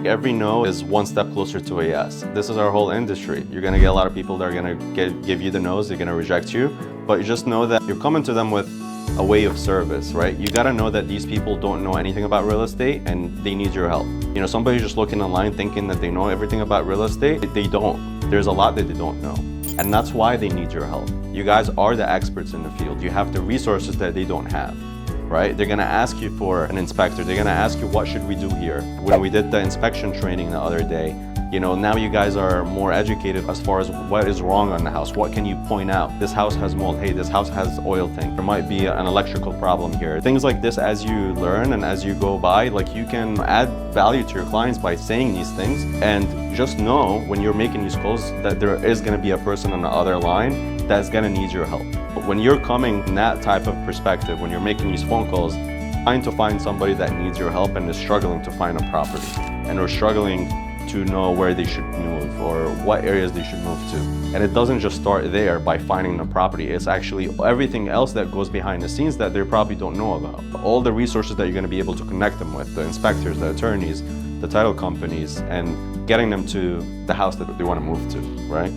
Every no is one step closer to a yes. This is our whole industry. You're gonna get a lot of people that are gonna give you the no's, they're gonna reject you, but you just know that you're coming to them with a way of service, right? You gotta know that these people don't know anything about real estate and they need your help. You know, somebody's just looking online thinking that they know everything about real estate. They don't. There's a lot that they don't know. And that's why they need your help. You guys are the experts in the field. You have the resources that they don't have. Right? They're gonna ask you for an inspector. They're gonna ask you, what should we do here? When we did the inspection training the other day, you know, now you guys are more educated as far as what is wrong on the house. What can you point out? This house has mold. Hey, this house has oil tank. There might be an electrical problem here. Things like this, as you learn and as you go by, like, you can add value to your clients by saying these things. And just know when you're making these calls that there is gonna be a person on the other line that's gonna need your help. But when you're coming in that type of perspective, when you're making these phone calls, trying to find somebody that needs your help and is struggling to find a property and are struggling to know where they should move or what areas they should move to. And it doesn't just start there by finding the property. It's actually everything else that goes behind the scenes that they probably don't know about. All the resources that you're gonna be able to connect them with, the inspectors, the attorneys, the title companies, and getting them to the house that they wanna move to, right?